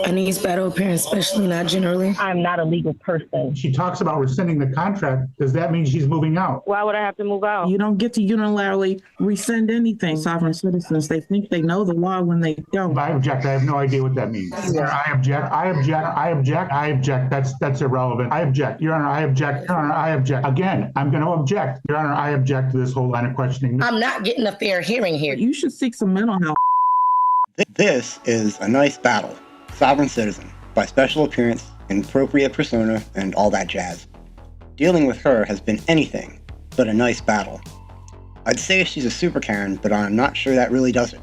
A niece battle appearance, especially not generally. I'm not a legal person. She talks about rescinding the contract. Does that mean she's moving out? Why would I have to move out? You don't get to unilaterally rescind anything. Sovereign citizens, they think they know the law when they don't. I object. I have no idea what that means. Your Honor, I object. I object. I object. I object. That's irrelevant. I object. Your Honor, I object. Your Honor, I object. Again, I'm going to object. Your Honor, I object to this whole line of questioning. I'm not getting a fair hearing here. You should seek some mental health. This is A Nice Battle, Sovereign Citizen, by special appearance in propria persona and all that jazz. Dealing with her has been anything but a nice battle. I'd say she's a SuperKaren, but I'm not sure that really does it.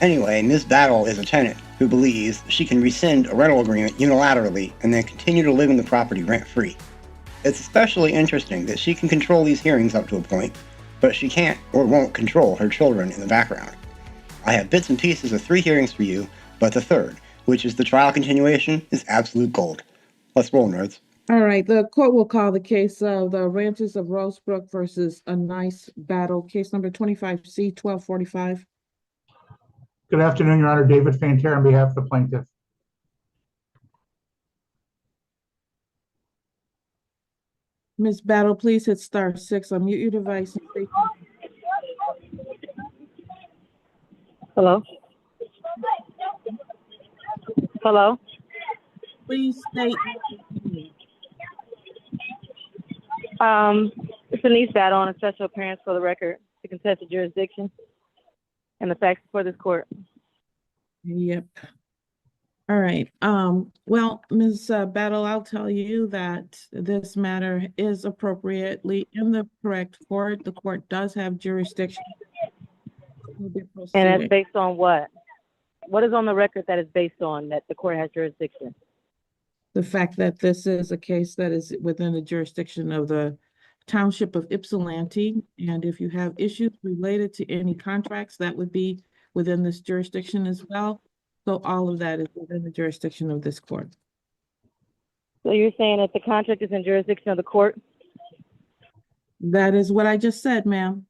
Anyway, Ms. Battle is a tenant who believes she can rescind a rental agreement unilaterally and then continue to live in the property rent-free. It's especially interesting that she can control these hearings up to a point, but she can't or won't control her children in the background. I have bits and pieces of 3 hearings for you, but the third, which is the trial continuation, is absolute gold. Let's roll, nerds. All right, the court will call the case of the Ranches of Rosebrook versus A Nice Battle, case number 25C 1245. Good afternoon, Your Honor. David Fanter on behalf of the plaintiff. Ms. Battle, please hit *6. Unmute your device and state. Hello? Hello? Please state. It's a niece battle on a special appearance for the record to contest the jurisdiction and the facts before this court. Yep. All right. Well, Ms. Battle, I'll tell you that this matter is appropriately in the correct court. The court does have jurisdiction. And it's based on what? What is on the record that is based on that the court has jurisdiction? The fact that this is a case that is within the jurisdiction of the Township of Ypsilanti, and if you have issues related to any contracts, that would be within this jurisdiction as well. So all of that is within the jurisdiction of this court. So you're saying that the contract is in jurisdiction of the court? That is what I just said, ma'am.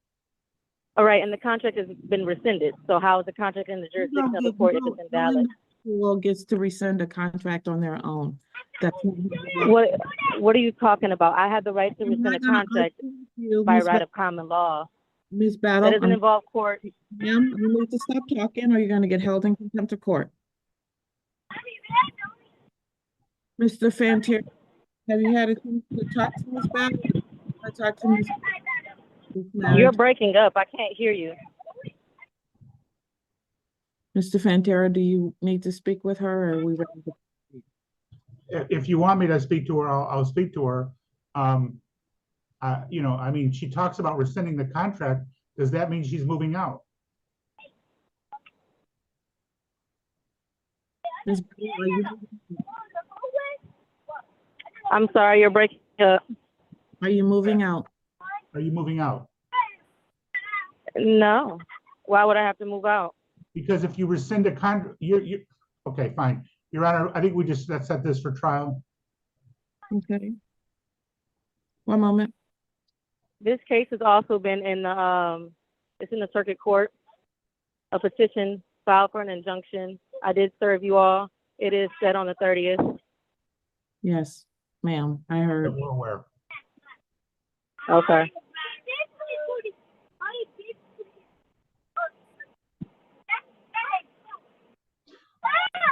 All right, and the contract has been rescinded. So how is the contract in the jurisdiction of the court if it's invalid? Who gets to rescind a contract on their own? That's what are you talking about? I have the right to rescind a contract by right of common law. Ms. Battle, that doesn't involve court. Ma'am, you need to stop talking or you're going to get held in contempt of court. Mr. Fantier, have you had a chance to talk to Ms. Battle? I talked to Ms. You're breaking up. I can't hear you. Mr. Fantera, do you need to speak with her, or are we ready to speak? If you want me to speak to her, I'll speak to her. You know, I mean, she talks about rescinding the contract. Does that mean she's moving out? I'm sorry, you're breaking up. Are you moving out? Are you moving out? No. Why would I have to move out? Because if you rescind a contract, you're okay, fine. Your Honor, I think we just set this for trial. Okay. One moment. This case has also been in the it's in the circuit court. A petition filed for an injunction. I did serve you all. It is set on the 30th. Yes, ma'am. I heard. We're aware. Okay.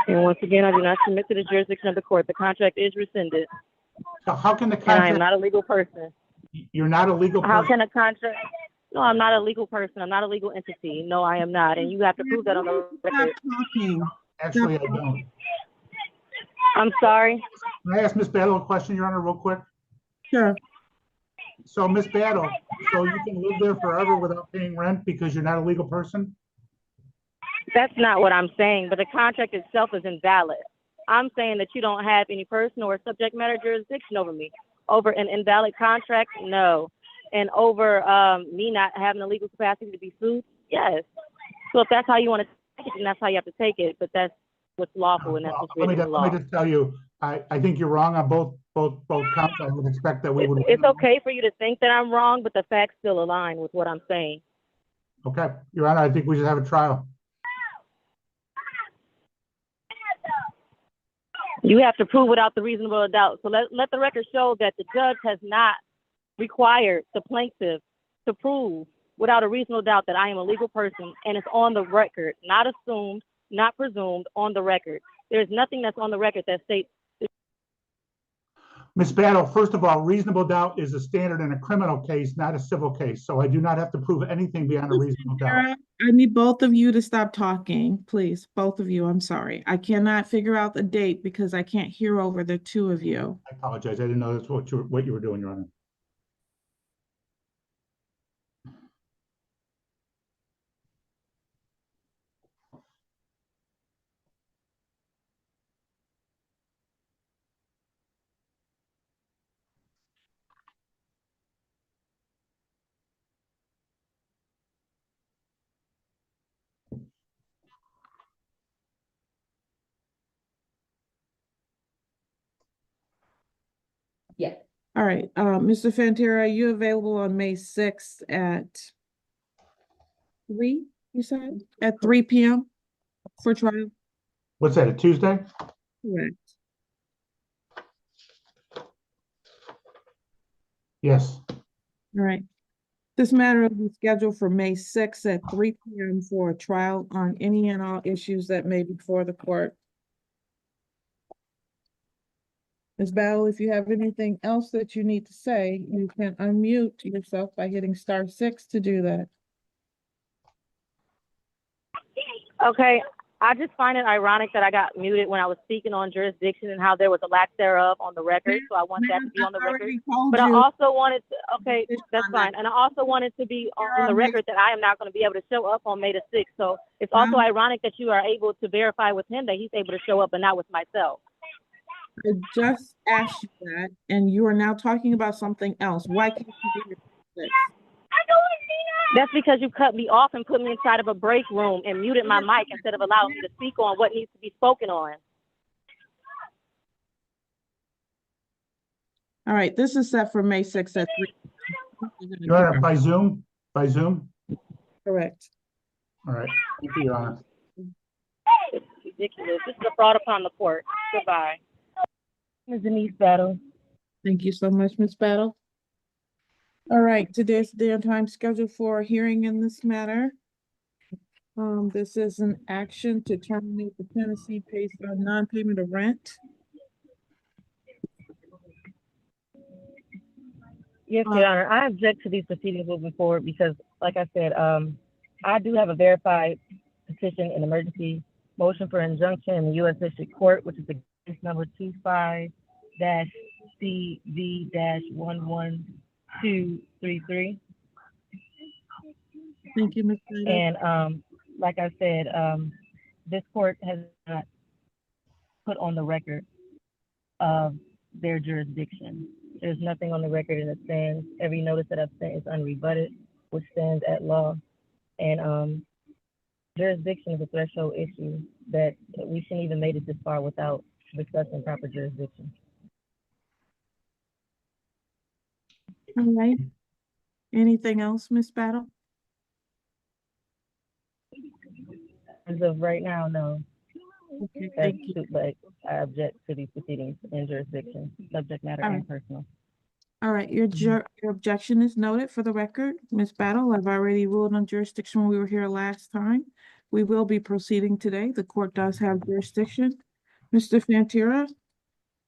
And once again, I do not submit to the jurisdiction of the court. The contract is rescinded. So how can the And I contract? am not a legal person. You're not a legal person. How can a contract? No, I'm not a legal person. I'm not a legal entity. No, I am not. And you have to prove that on the record. Actually, I don't. I'm sorry. Can I ask Ms. Battle a question, Your Honor, real quick? Sure. So, Ms. Battle, so you can live there forever without paying rent because you're not a legal person? That's not what I'm saying, but the contract itself is invalid. I'm saying that you don't have any personal or subject matter jurisdiction over me. Over an invalid contract, no. And over me not having a legal capacity to be sued, yes. So if that's how you want to take it, then that's how you have to take it. But that's what's lawful, and that's what's written in the law. Let me just tell you, I think you're wrong on both counts. I would expect that we would. It's okay for you to think that I'm wrong, but the facts still align with what I'm saying. Okay, Your Honor, I think we should have a trial. You have to prove without the reasonable doubt. So let the record show that the judge has not required the plaintiff to prove without a reasonable doubt that I am a legal person, and it's on the record, not assumed, not presumed, on the record. There's nothing that's on the record that states. Ms. Battle, first of all, reasonable doubt is a standard in a criminal case, not a civil case. So I do not have to prove anything beyond a reasonable doubt. Sarah, I need both of you to stop talking, please. Both of you, I'm sorry. I cannot figure out the date because I can't hear over the two of you. I apologize. I didn't know that's what you were doing, Your Honor. All right, Mr. Fantera, are you available on May 6th at 3, you said? At 3 p.m. for trial? What's that, a Tuesday? Correct. Yes. All right. This matter will be scheduled for May 6th at 3 p.m. for a trial on any and all issues that may be before the court. Ms. Battle, if you have anything else that you need to say, you can unmute yourself by hitting *6 to do that. Okay, I just find it ironic that I got muted when I was speaking on jurisdiction and how there was a lack thereof on the record. So I want that to be on the record. But I also wanted to, okay, that's fine. And I also wanted to be on the record that I am not going to be able to show up on May the 6th. So it's also ironic that you are able to verify with him that he's able to show up and not with myself. I just asked you that, and you are now talking about something else. Why can't you do this? That's because you cut me off and put me inside of a break room and muted my mic instead of allowing me to speak on what needs to be spoken on. All right, this is set for May 6th at 3. Your Honor, by Zoom? By Zoom? Correct. All right. Thank you, Your Honor. It's ridiculous. This is a fraud upon the court. Goodbye. Ms. Denise Battle. Thank you so much, Ms. Battle. All right, today's the day and time scheduled for a hearing in this matter. This is an action to terminate the tenancy based on non-payment of rent. Yes, Your Honor. I object to these proceedings moving forward because, like I said, I do have a verified petition in emergency motion for injunction in the U.S. District Court, which is the case number 25-CV-11233. Thank you, Ms. Battle. And like I said, this court has not put on the record of their jurisdiction. There's nothing on the record and it stands. Every notice that I've sent is unrebutted, which stands at law. And jurisdiction is a threshold issue that we shouldn't even made it this far without discussing proper jurisdiction. All right. Anything else, Ms. Battle? As of right now, no. Okay, thank you. But I object to these proceedings in jurisdiction, subject matter and personal. All right, your objection is noted for the record. Ms. Battle, I've already ruled on jurisdiction when we were here last time. We will be proceeding today. The court does have jurisdiction. Mr. Fantera,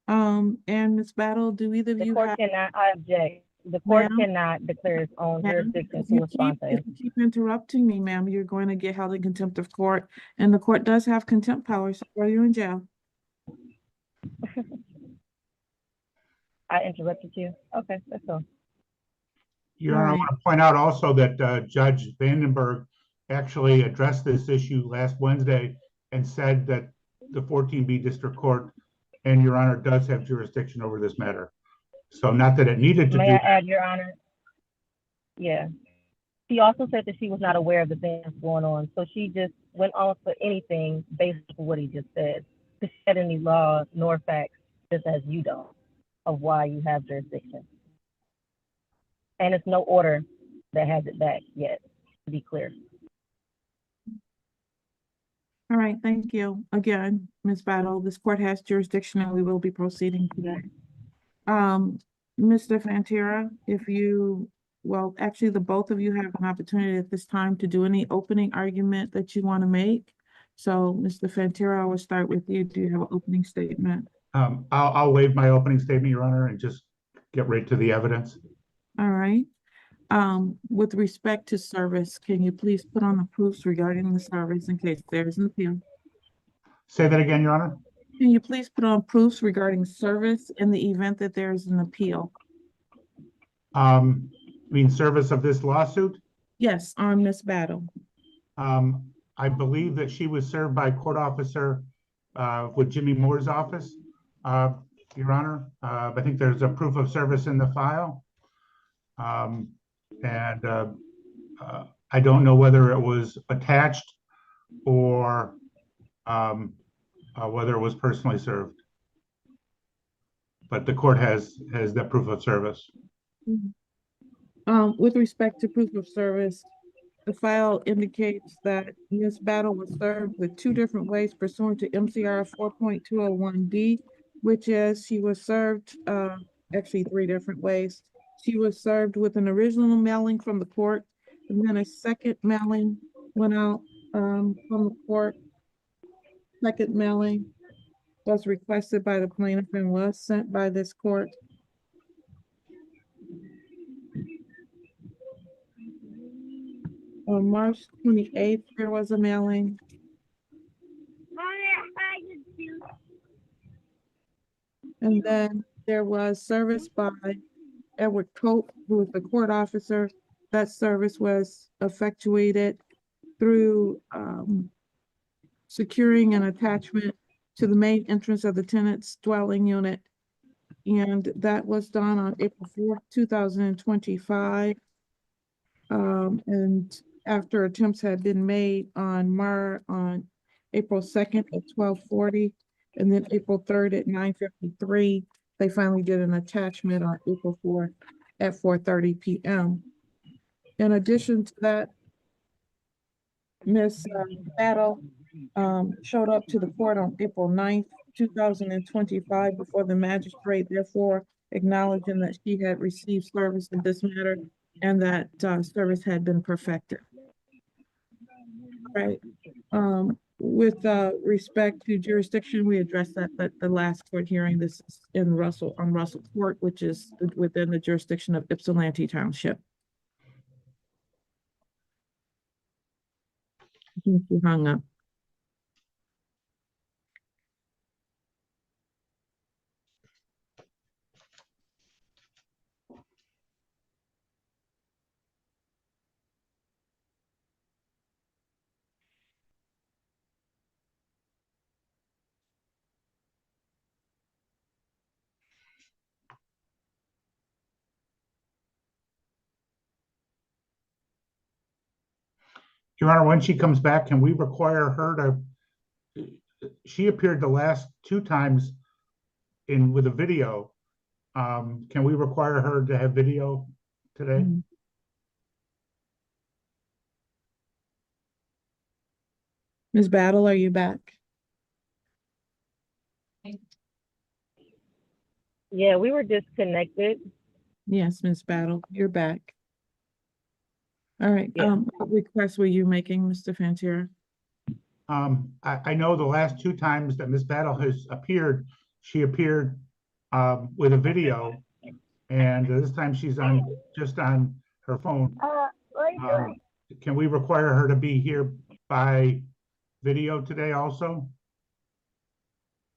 and Ms. Battle, do either of The you court have? cannot, I object. The court Ma'am? cannot declare its own jurisdiction If to you respond to if you keep interrupting me, ma'am, you're going to get held in contempt of court, and the court does have contempt powers, so throw you in jail. I interrupted you. Okay, that's all. Your Honor, I want to point out also that Judge Vandenberg actually addressed this issue last Wednesday and said that the 14B District Court and Your Honor does have jurisdiction over this matter. So not that it needed to May do. I add, Your Honor? Yeah. She also said that she was not aware of the things going on, so she just went on for anything based on what he just said. To shed any law nor facts, just as you don't, of why you have jurisdiction. And it's no order that has it back yet, to be clear. All right, thank you. Again, Ms. Battle, this court has jurisdiction and we will be proceeding today. Mr. Fantera, well, actually, the both of you have an opportunity at this time to do any opening argument that you want to make. So, Mr. Fantera, I will start with you. Do you have an opening statement? I'll waive my opening statement, Your Honor, and just get right to the evidence. All right. With respect to service, can you please put on the proofs regarding the service in case there's an appeal? Say that again, Your Honor. Can you please put on proofs regarding service in the event that there is an appeal? Service of this lawsuit? Yes, on Ms. Battle. I believe that she was served by a court officer with Jimmy Moore's office, Your Honor. I think there's a proof of service in the file. I don't know whether it was attached or whether it was personally served. But the court has the proof of service. With respect to proof of service, the file indicates that Ms. Battle was served with two different ways pursuant to MCR 4.201D, which is she was served, actually three different ways. She was served with an original mailing from the court, and then a second mailing went out from the court. Second mailing was requested by the plaintiff and was sent by this court. On March 28th, there was a mailing. And then there was service by Edward Cope, who was the court officer. That service was effectuated through securing an attachment to the main entrance of the tenant's dwelling unit. And that was done on April 4th, 2025. And after attempts had been made on April 2nd at 12:40, and then April 3rd at 9:53, they finally did an attachment on April 4th at 4:30 p.m. In addition to that, Ms. Battle showed up to the court on April 9th, 2025 before the magistrate, therefore acknowledging that she had received service in this matter and that service had been perfected. Right. With respect to jurisdiction, we addressed that at the last court hearing. This is on Russell Court, which is within the jurisdiction of Ypsilanti Township. I think you hung up. Your Honor, when she comes back, can we require her she appeared the last two times with a video. Can we require her to have video today? Ms. Battle, are you back? Yeah, we were disconnected. Yes, Ms. Battle, you're back. All right. Yeah. What request were you making, Mr. Fantera? I know the last two times that Ms. Battle has appeared, she appeared with a video, and this time she's just on her phone. Can we require her to be here by video today also?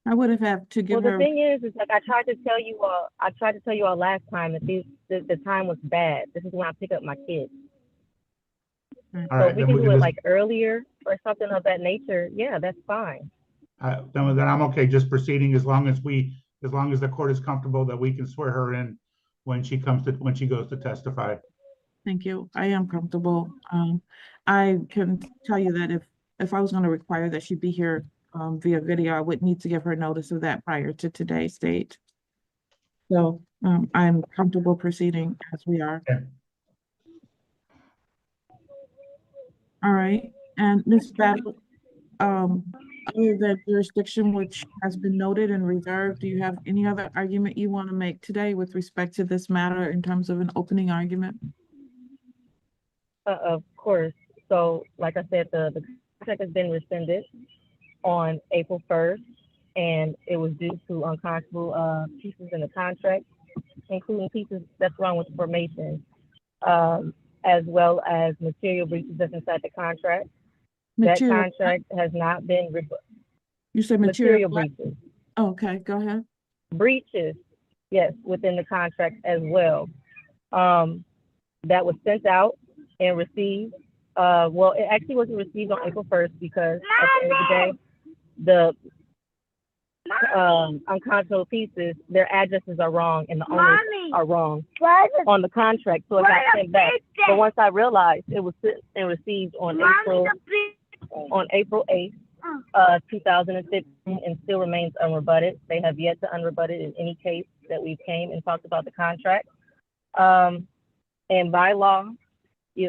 I would have to give Well, her. the thing is like I tried to tell you all last time that the time was bad. This is when I pick up my kids. All So right, we can do it like earlier or something of that nature. Yeah, that's fine. then I'm okay just proceeding as long as the court is comfortable that we can swear her in when she goes to testify. Thank you. I am comfortable. I can tell you that if I was going to require that she be here via video, I would need to give her notice of that prior to today's date. So I'm comfortable proceeding as we are. Okay. All right. And Ms. Battle, other than jurisdiction, which has been noted and reserved, do you have any other argument you want to make today with respect to this matter in terms of an opening argument? Of course. So, like I said, the contract has been rescinded on April 1st, and it was due to unconscionable pieces in the contract, including pieces that's wrong with the formation, as well as material breaches that's inside the contract. Material, That contract has not been you said material material. breaches. Oh, okay, go ahead. Breaches, yes, within the contract as well. That was sent out and received. Well, it actually wasn't received on April 1st because at the end of the day, the unconscionable pieces, their addresses are wrong and the owners are wrong on the contract, so it got sent back. But once I realized it was sent and received on April 8th, 2015, and still remains unrebutted. They have yet to unrebut it in any case that we came and talked about the contract. And by law,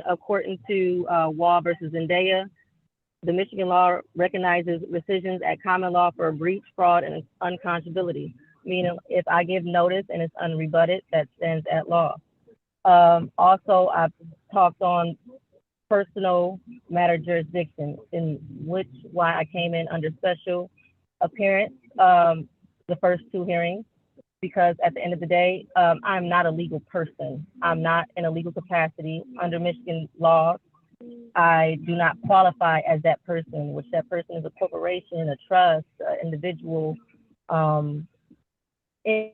according to Wall versus Zendaya, the Michigan law recognizes rescissions at common law for breach, fraud, and unconscionability. Meaning, if I give notice and it's unrebutted, that stands at law. Also, I've talked on personal matter jurisdiction, in which why I came in under special appearance the first two hearings, because at the end of the day, I'm not a legal person. I'm not in a legal capacity under Michigan law. I do not qualify as that person, which that person is a corporation, a trust, individual, in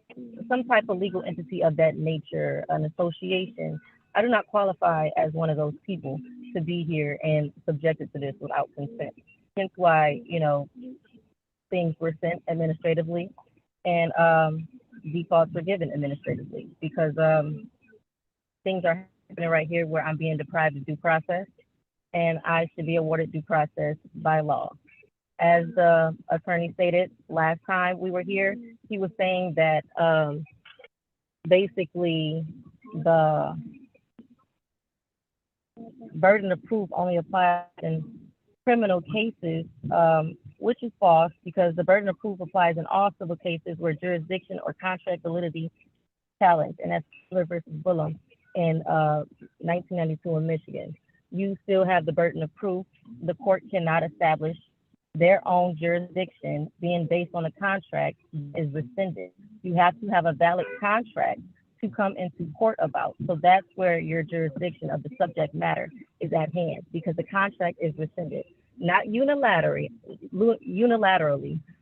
some type of legal entity of that nature, an association. I do not qualify as one of those people to be here and subjected to this without consent. Hence why, things were sent administratively and defaults were given administratively, because things are happening right here where I'm being deprived of due process, and I should be awarded due process by law. As the attorney stated last time we were here, he was saying that basically the burden of proof only applies in criminal cases, which is false, because the burden of proof applies in all civil cases where jurisdiction or contract validity challenged, and that's Taylor versus Bullam in 1992 in Michigan. You still have the burden of proof. The court cannot establish their own jurisdiction being based on a contract is rescinded. You have to have a valid contract to come into court about. So that's where your jurisdiction of the subject matter is at hand, because the contract is rescinded, not unilaterally,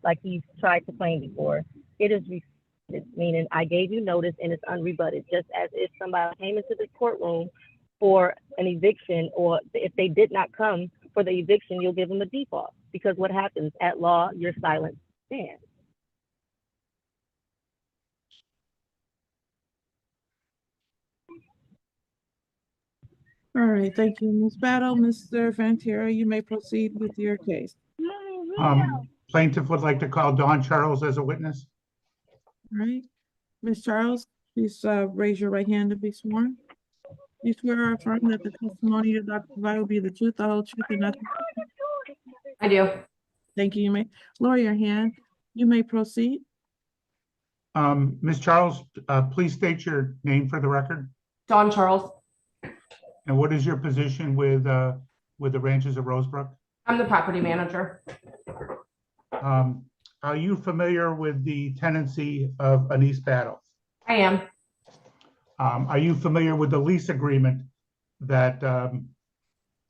like he's tried to claim before. It is rescinded, meaning I gave you notice and it's unrebutted, just as if somebody came into the courtroom for an eviction, or if they did not come for the eviction, you'll give them a default, because what happens at law, your silence stands. All right, thank you, Ms. Battle. Mr. Fantera, you may proceed with your case. Plaintiff would like to call Dawn Charles as a witness. All right, Ms. Charles, please raise your right hand to be sworn. You swear or affirm that the testimony you're about to provide will be the truth, the whole truth, and nothing? I do. Thank you. You may lower your hand. You may proceed. Ms. Charles, please state your name for the record. Dawn Charles. And what is your position with the Ranches of Rosebrook? I'm the property manager. Are you familiar with the tenancy of Anise Battle? I am. Are you familiar with the lease agreement that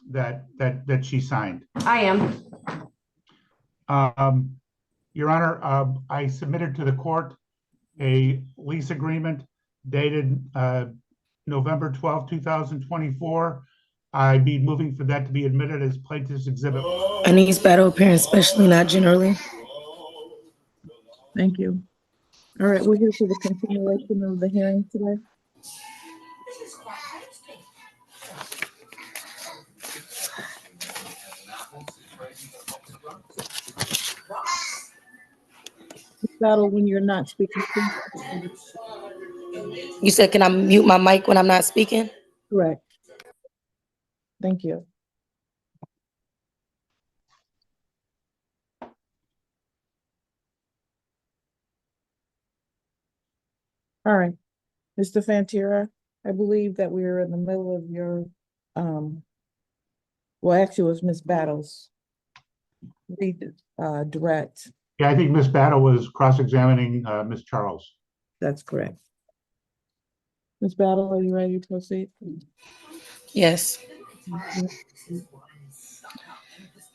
that she signed? I am. Your Honor, I submitted to the court a lease agreement dated November 12, 2024. I'd be moving for that to be admitted as plaintiff's exhibit. Anise Battle appearance, especially not generally. Thank you. All right, we're here for the continuation of the hearing today. Battle, when you're not speaking, please. You said, can I mute my mic when I'm not speaking? Correct. Thank you. All right, Mr. Fantira, I believe that we are in the middle of your, well, actually it was Ms. Battles. Direct, Yeah, I think Miss Battle was cross-examining Miss Charles. that's correct. Ms. Battle, are you ready to proceed? Yes.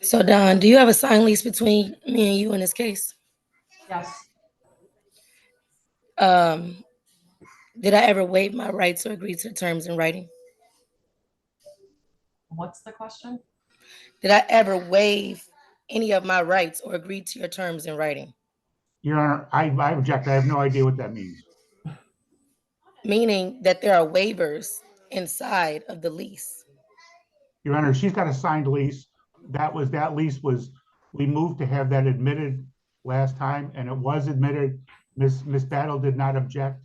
So Don, do you have a signed lease between me and you in this case? Yes. Did I ever waive my rights or agree to the terms in writing? What's the question? Did I ever waive any of my rights or agree to your terms in writing? Your Honor, I object. I have no idea what that means. Meaning that there are waivers inside of the lease. Your Honor, she's got a signed lease. That lease was, we moved to have that admitted last time, and it was admitted. Miss Battle did not object.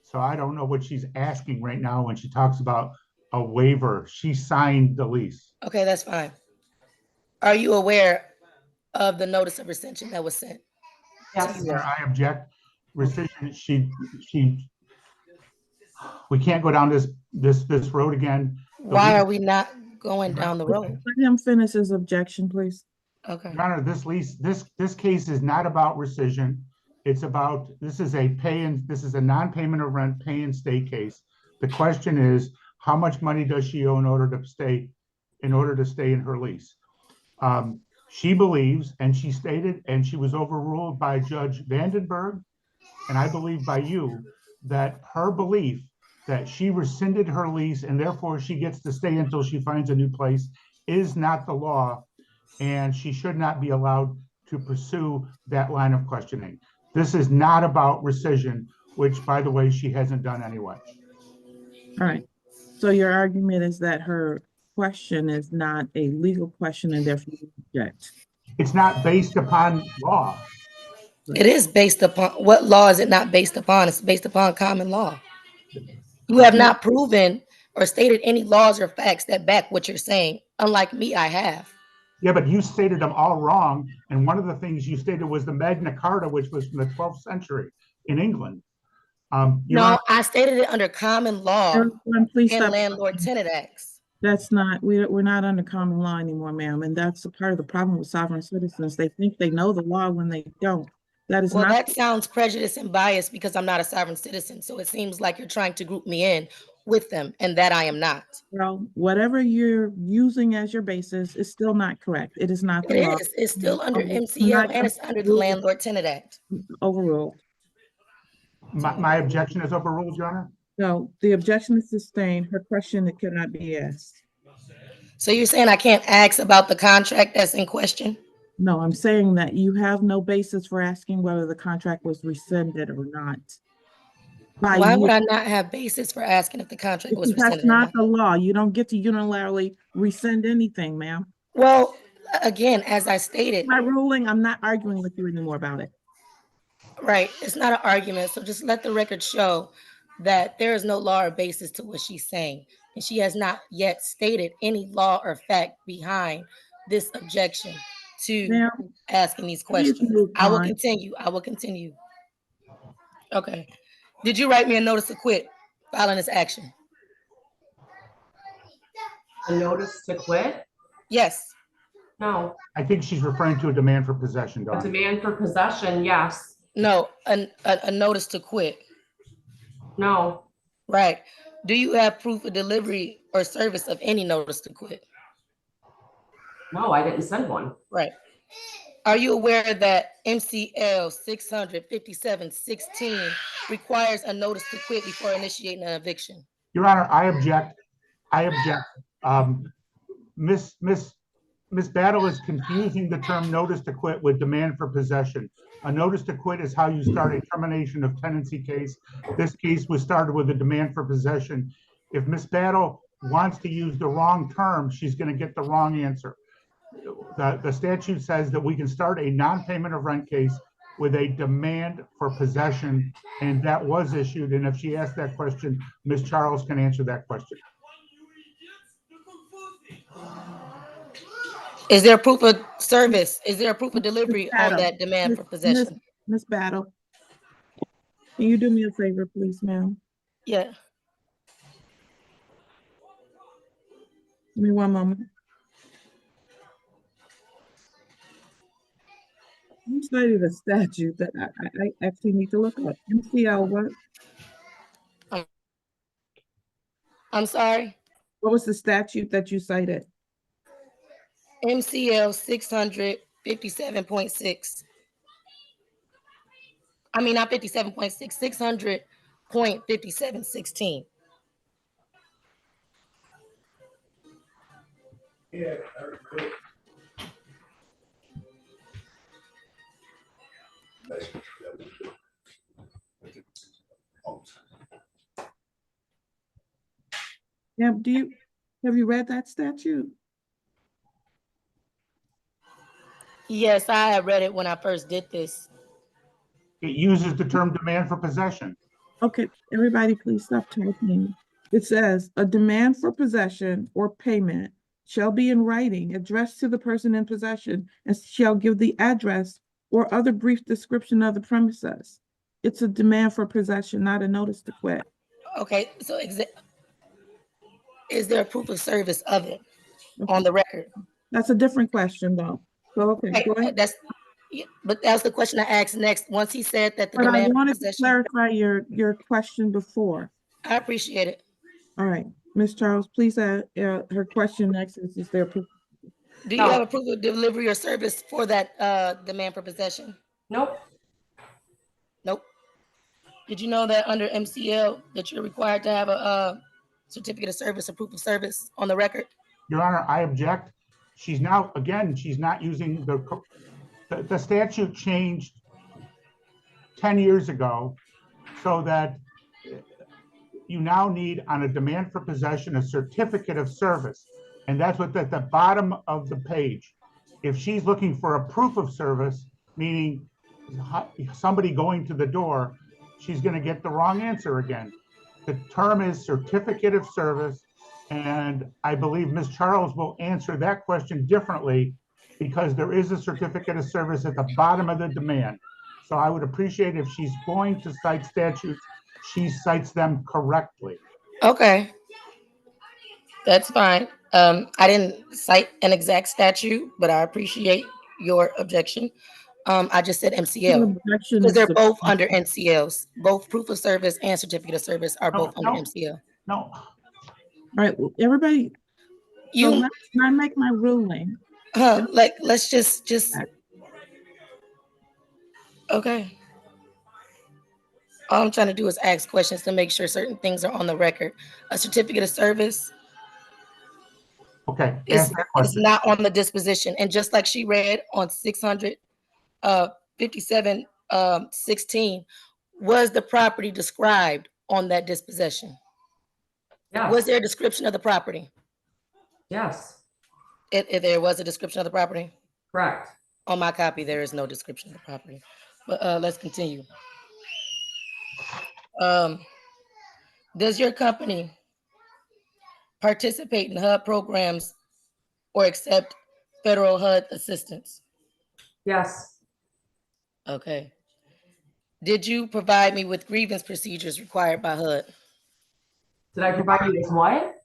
So I don't know what she's asking right now when she talks about a waiver. She signed the lease. Okay, that's fine. Are you aware of the notice of rescission that was sent? Yes. Your Honor, I object. Rescission, we can't go down this road again. Why are we not going down the road? Let him finish his objection, please. Okay. Your Honor, this case is not about rescission. It's about, this is a non-payment of rent, pay and stay case. The question is, how much money does she owe in order to stay in her lease? She believes, and she stated, and she was overruled by Judge Vandenberg, and I believe by you, that her belief that she rescinded her lease and therefore she gets to stay until she finds a new place is not the law, and she should not be allowed to pursue that line of questioning. This is not about rescission, which, by the way, she hasn't done anyway. All right, so your argument is that her question is not a legal question and therefore you object. It's not based upon law. It is based upon, what law is it not based upon? It's based upon common law. You have not proven or stated any laws or facts that back what you're saying. Unlike me, I have. Yeah, but you stated them all wrong. And one of the things you stated was the Magna Carta, which was from the 12th century in England. No, I stated it under common law Please and stop. landlord-tenant acts. That's not, we're not under common law anymore, ma'am. And that's a part of the problem with sovereign citizens. They think they know the law when they don't. That is Well, not. that sounds prejudiced and biased because I'm not a sovereign citizen. So it seems like you're trying to group me in with them, and that I am not. Well, whatever you're using as your basis is still not correct. It is not the law. It is. It's still under I'm MCL not and it's under the Landlord-Tenant Act. overruled. My objection is overruled, Your Honor. No, the objection is sustained. Her question that cannot be asked. So you're saying I can't ask about the contract that's in question? No, I'm saying that you have no basis for asking whether the contract was rescinded or not. Why would I not have basis for asking if the contract was rescinded? That's not the law. You don't get to unilaterally rescind anything, ma'am. Well, again, as I stated, My ruling, I'm not arguing with you anymore about it. right, it's not an argument. So just let the record show that there is no law or basis to what she's saying. And she has not yet stated any law or fact behind this objection to asking these questions. I will continue. Okay. Did you write me a notice to quit filing this action? A notice to quit? Yes. No. I think she's referring to a demand for possession, A Dawn. demand for possession, yes. No, a notice to quit. No. Right. Do you have proof of delivery or service of any notice to quit? No, I didn't send one. Right. Are you aware that MCL 657-16 requires a notice to quit before initiating an eviction? Your Honor, I object. Miss Battle is confusing the term notice to quit with demand for possession. A notice to quit is how you start a termination of tenancy case. This case was started with a demand for possession. If Miss Battle wants to use the wrong term, she's going to get the wrong answer. The statute says that we can start a non-payment of rent case with a demand for possession, and that was issued. And if she asked that question, Ms. Charles can answer that question. Is there proof of service? Is there a proof of delivery on that demand for possession? Ms. Battle, Can you do me a favor, please, ma'am? Yeah. Give me one moment. You cited a statute that I actually need to look up. MCL what? I'm sorry. What was the statute that you cited? MCL 657.6. I mean, not 57.6, 600.5716. Yeah, have you read that statute? Yes, I had read it when I first did this. It uses the term demand for possession. Okay, everybody please stop talking. It says, a demand for possession or payment shall be in writing, addressed to the person in possession, and shall give the address or other brief description of the premises. It's a demand for possession, not a notice to quit. Okay, so is there a proof of service of it Okay. on the record? That's a different question though. So, okay, Right, go ahead. but that's the question I asked next. Once he said that the But I demand for wanted to possession, clarify your question before. I appreciate it. All right, Ms. Charles, please add, her question next is there proof? Do you have a proof of delivery or service for that demand for possession? Nope. Nope. Did you know that under MCL that you're required to have a certificate of service or proof of service on the record? Your Honor, I object. She's now, again, she's not using the statute changed 10 years ago so that you now need on a demand for possession, a certificate of service. And that's what's at the bottom of the page. If she's looking for a proof of service, meaning somebody going to the door, she's going to get the wrong answer again. The term is certificate of service. And I believe Ms. Charles will answer that question differently because there is a certificate of service at the bottom of the demand. So I would appreciate if she's going to cite statutes, she cites them correctly. Okay, that's fine. I didn't cite an exact statute, but I appreciate your objection. I just said MCL because they're both under MCLs. Both proof of service and certificate of service are both under MCL. No. All right, everybody. So let's not make my ruling. Let's just okay. All I'm trying to do is ask questions to make sure certain things are on the record. A certificate of service Okay. is not on the disposition. And just like she read on 657-16, was the property described on that disposition? Yes. Was there a description of the property? Yes. If there was a description of the property? Correct. On my copy, there is no description of the property. But let's continue. Does your company participate in HUD programs or accept federal HUD assistance? Yes. Okay. Did you provide me with grievance procedures required by HUD? Did I provide you with what?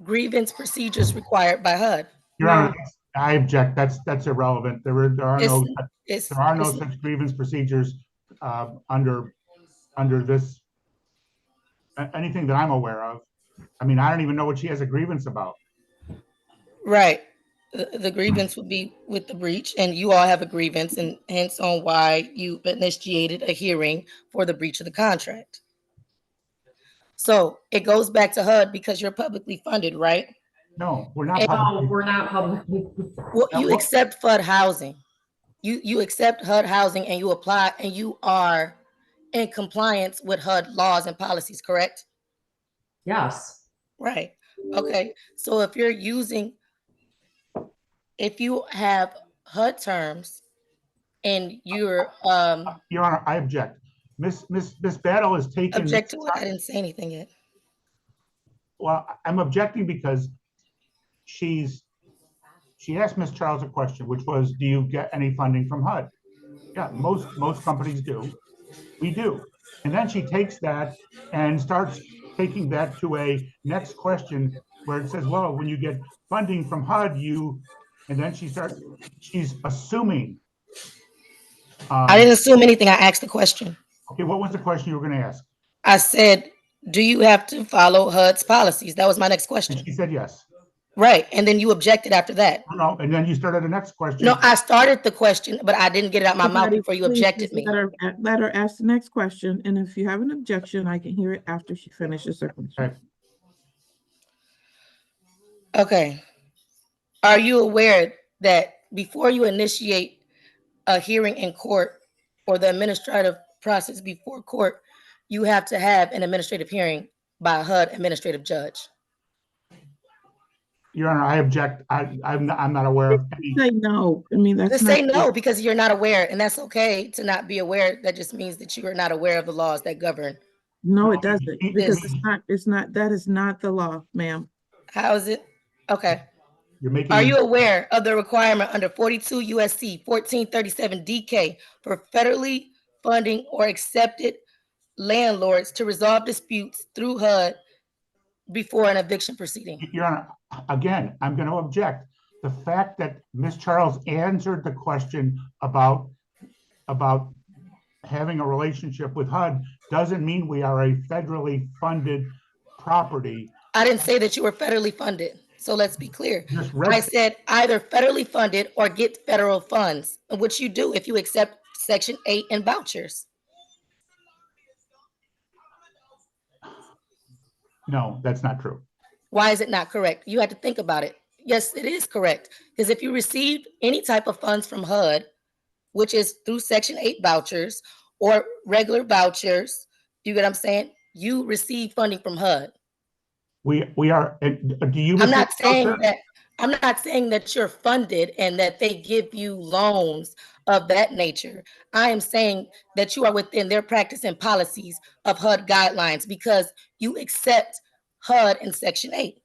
Grievance procedures required by HUD. Your Honor, I object. That's irrelevant. There are no such grievance procedures under this anything that I'm aware of. I mean, I don't even know what she has a grievance about. Right. The grievance would be with the breach, and you all have a grievance, and hence on why you initiated a hearing for the breach of the contract. So it goes back to HUD because you're publicly funded, right? No, we're not. No, we're not publicly. Well, you accept HUD housing. You accept HUD housing, and you apply, and you are in compliance with HUD laws and policies, correct? Yes. Right. Okay. So if you have HUD terms and you're Your Honor, I object. Miss Battle is taking object to it. I didn't say anything yet. Well, I'm objecting because she asked Ms. Charles a question, which was, do you get any funding from HUD? Yeah, most companies do. We do. And then she takes that and starts taking that to a next question where it says, well, when you get funding from HUD, and then she's assuming. I didn't assume anything. I asked the question. Okay, what was the question you were going to ask? I said, do you have to follow HUD's policies? That was my next question. And she said yes. Right. And then you objected after that. No, and then you started the next question. No, I started the question, but I didn't get it out my mouth Somebody, before you please objected just me. let her ask the next question, and if you have an objection, I can hear it after she finishes her question. Okay. Okay. Are you aware that before you initiate a hearing in court or the administrative process before court, you have to have an administrative hearing by a HUD administrative judge? Your Honor, I object. I'm not aware of any. Say no. I mean, that's Just not. say no because you're not aware, and that's okay to not be aware. That just means that you are not aware of the laws that govern. No, it doesn't, because This- it's not, that is not the law, ma'am. How is it? Okay. You're making. Are you aware of the requirement under 42 USC 1437 DK for federally funding or accepted landlords to resolve disputes through HUD before an eviction proceeding? Your Honor, again, I'm going to object. The fact that Ms. Charles answered the question about having a relationship with HUD doesn't mean we are a federally funded property. I didn't say that you were federally funded. So let's be clear. Just read- I said either federally funded or get federal funds, which you do if you accept Section 8 and vouchers. No, that's not true. Why is it not correct? You had to think about it. Yes, it is correct. Because if you received any type of funds from HUD, which is through Section 8 vouchers or regular vouchers, you get what I'm saying? You receive funding from HUD. We are. Do you? I'm not saying that you're funded and that they give you loans of that nature. I am saying that you are within their practice and policies of HUD guidelines because you accept HUD in Section 8.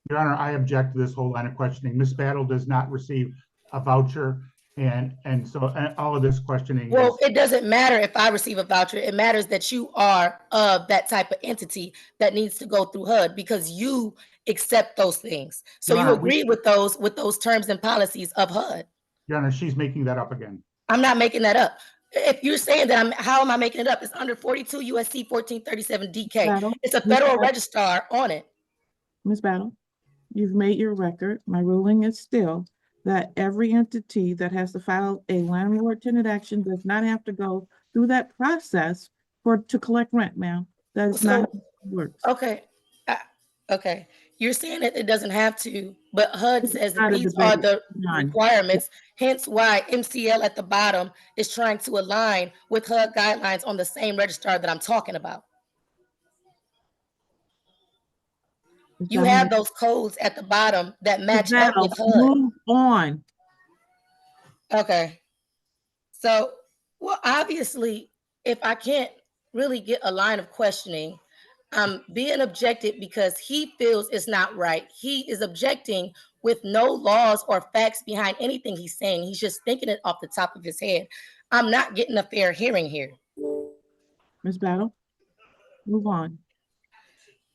Your Honor, I object to this whole line of questioning. Ms. Battle does not receive a voucher, and so all of this questioning. Well, it doesn't matter if I receive a voucher. It matters that you are of that type of entity that needs to go through HUD because you accept those things. So Your you Honor, agree with those terms and policies of HUD. Your Honor, she's making that up again. I'm not making that up. If you're saying that, how am I making it up? It's under 42 USC 1437 DK. Battle. It's a federal registrar on it. Ms. Battle, you've made your record. My ruling is still that every entity that has to file a landlord-tenant action does not have to go through that process to collect rent, ma'am. That is not how it works. Okay. Okay. You're saying that it doesn't have to, but HUD says that not a these are debate. the None. requirements, hence why MCL at the bottom is trying to align with HUD guidelines on the same registrar that I'm talking about. You have those codes at the bottom that match up with HUD. Move on. Okay. So, well, obviously, if I can't really get a line of questioning, I'm being objected because he feels it's not right. He is objecting with no laws or facts behind anything he's saying. He's just thinking it off the top of his head. I'm not getting a fair hearing here. Ms. Battle, move on.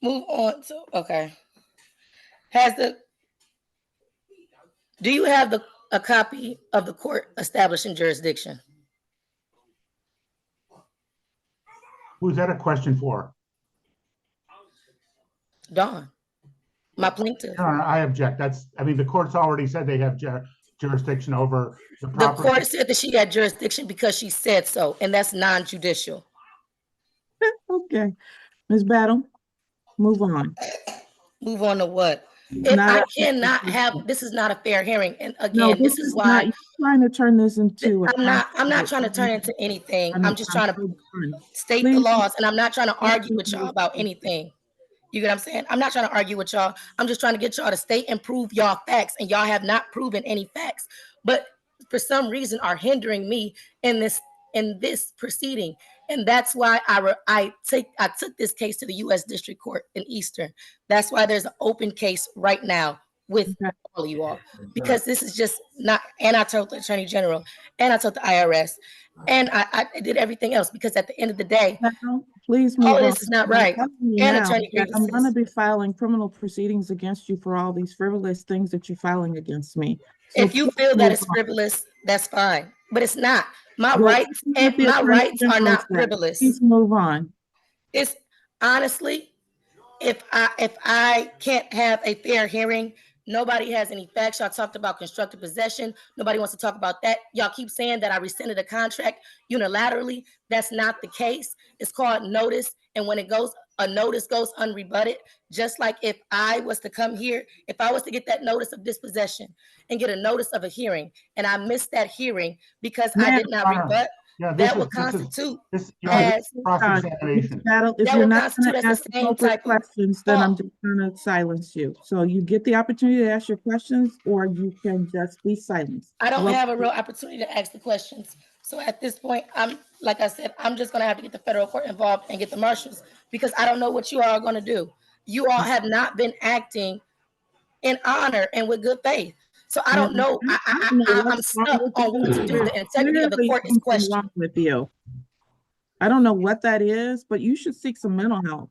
Move on to, okay. Do you have a copy of the court establishing jurisdiction? Who's that a question for? Dawn, my plaintiff. Your Honor, I object. The court's already said they have jurisdiction over the The property. court said that she had jurisdiction because she said so, and that's non-judicial. Okay. Ms. Battle, move on. Move on to what? If I cannot have, this is not a fair hearing. And No, again, this is why you're trying to turn this into. I'm not trying to turn it into anything. I'm just trying to state the Please. laws, and I'm not trying to argue with y'all about anything. You get what I'm saying? I'm not trying to argue with y'all. I'm just trying to get y'all to state and prove y'all facts, and y'all have not proven any facts. But for some reason are hindering me in this proceeding. And that's why I took this case to the U.S. District Court in Eastern. That's why there's an open case right now with Okay. all of you all, because this is just not, and I told the Attorney General, and I told the IRS, and I did everything else, because at the end of the day, Now, please all move of on. this is not I'm right. telling you And now attorney that I'm going to grievances. be filing criminal proceedings against you for all these frivolous things that you're filing against me. So If you please feel that move it's on. frivolous, that's fine, but it's not. My Well, rights this is and what the my Attorney rights are General not said. frivolous. Please move on. It's honestly, if I can't have a fair hearing, nobody has any facts. Y'all talked about constructive possession. Nobody wants to talk about that. Y'all keep saying that I rescinded a contract unilaterally. That's not the case. It's called notice. And when a notice goes unrebutted, just like if I was to come here, if I was to get that notice of dispossession and get a notice of a hearing, and I missed that hearing because I did not rebut, that would constitute as cross-examination. If that you're would not constitute going as to the ask same appropriate type of questions, then I'm fault. just going to silence you. So you get the opportunity to ask your questions, or you can just be silenced. I don't Well, have a real opportunity to ask the questions. So at this point, like I said, I'm just gonna have to get the federal court involved and get the marshals, because I don't know what you all are gonna do. You all have not been acting in honor and with good faith. So I don't know. I don't know I'm what's wrong stuck with on what to you. do. There's The integrity of the clearly court is something questioned. wrong with you. I don't know what that is, but you should seek some mental health,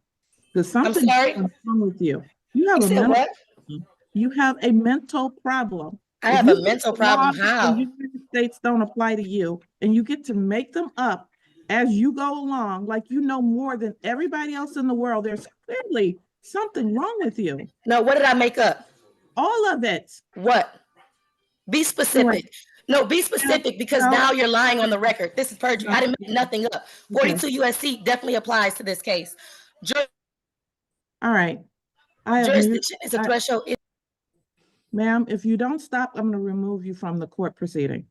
because something's sorry? wrong with you. You have You a said mental what? problem. You have a mental problem. I If have you a think mental the problem. laws of the How? United States don't apply to you, and you get to make them up as you go along, like you know more than everybody else in the world, there's clearly something wrong with you. No, what did I make up? All of it. What? Be specific. No, be specific, because No. now you're lying on the record. This is perjury. I No. didn't make nothing up. 42 USC definitely applies to this case. All right. I have Jurisdiction is a threshold. Ma'am, if you don't stop, I'm going to remove you from the court proceeding.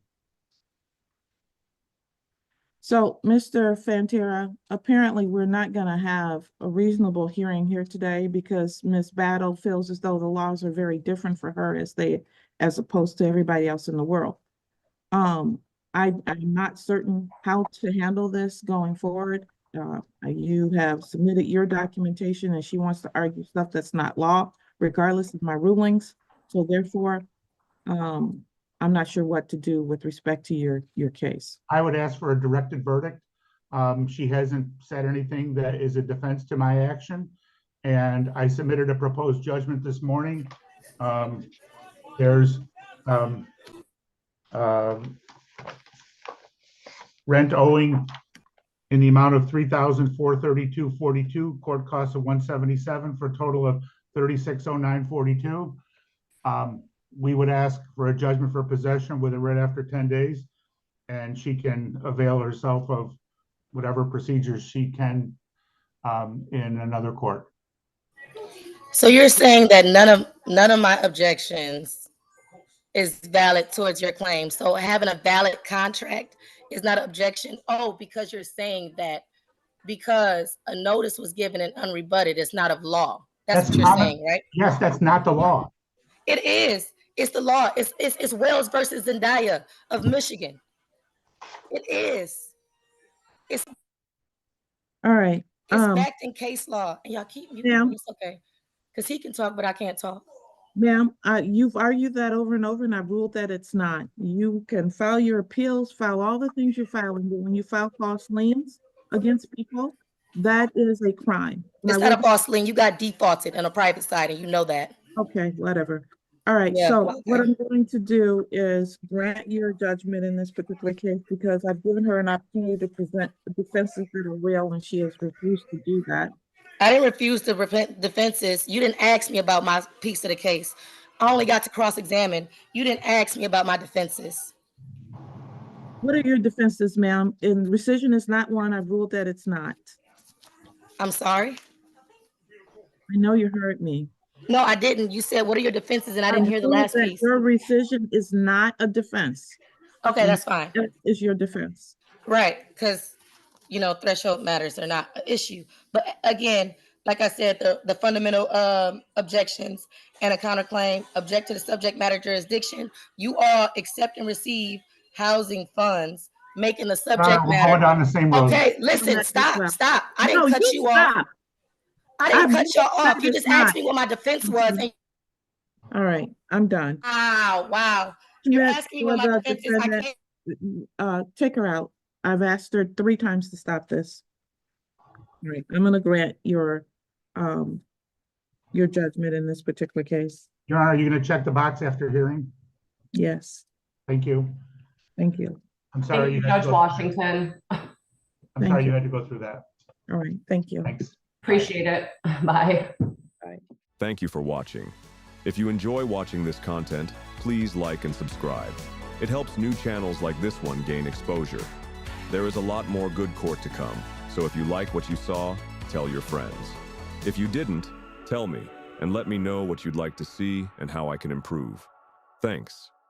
So, Mr. Fantera, apparently we're not going to have a reasonable hearing here today, because Ms. Battle feels as though the laws are very different for her as opposed to everybody else in the world. I'm not certain how to handle this going forward. You have submitted your documentation, and she wants to argue stuff that's not law, regardless of my rulings. So therefore, I'm not sure what to do with respect to your case. I would ask for a directed verdict. She hasn't said anything that is a defense to my action, and I submitted a proposed judgment this morning. There's rent owing in the amount of $3,432.42, court costs of $177 for a total of $3609.42. We would ask for a judgment for possession with a writ after 10 days, and she can avail herself of whatever procedures she can in another court. So you're saying that none of my objections is valid towards your claim. So having a valid contract is not an objection. Oh, because you're saying that because a notice was given and unrebutted, it's not of law. That's what you're saying, right? Yes, that's not the law. It is. It's the law. It's Wells versus Zendaya of Michigan. It is. It's All right. backed in case law. And y'all keep Ma'am. it's okay. Because he can talk, but I can't talk. Ma'am, you've argued that over and over, and I've ruled that it's not. You can file your appeals, file all the things you're filing, but when you file false liens against people, that is a crime. It's not a false lien. You got defaulted on a private side, and you know that. Okay, whatever. All right, Yeah, so okay. what I'm going to do is grant your judgment in this particular case, because I've given her an opportunity to present defenses that are real, and she has refused to do that. I didn't refuse to present defenses. You didn't ask me about my piece of the case. I only got to cross-examine. You didn't ask me about my defenses. What are your defenses, ma'am? And rescission is not one. I've ruled that it's not. I'm sorry? I know you heard me. No, I didn't. You said, what are your defenses? And I didn't hear the last piece. Your rescission is not a defense. Okay, that's fine. That is your defense. Right, because, threshold matters are not an issue. But again, like I said, the fundamental objections and a counterclaim, object to the subject matter jurisdiction. You all accept and receive housing funds, making the subject matter. Going down the same road. Okay, listen, stop. I didn't cut you off. Stop. I didn't cut y'all off. You just asked me what my defense was. And All right, I'm done. Wow. You're asking me For what my the defense is. I defendant, can't. take her out. I've asked her 3 times to stop this. All right, I'm gonna grant your judgment in this particular case. Your Honor, are you going to check the box after hearing? Yes, Thank you. thank you. I'm sorry Thank you, you had to Judge go. Washington. I'm Thank sorry you. you had to go through that. All right, thank you. Thanks. Appreciate it. Bye. Bye. Thank you for watching. If you enjoy watching this content, please like and subscribe. It helps new channels like this one gain exposure. There is a lot more good court to come, so if you like what you saw, tell your friends. If you didn't, tell me, and let me know what you'd like to see and how I can improve. Thanks.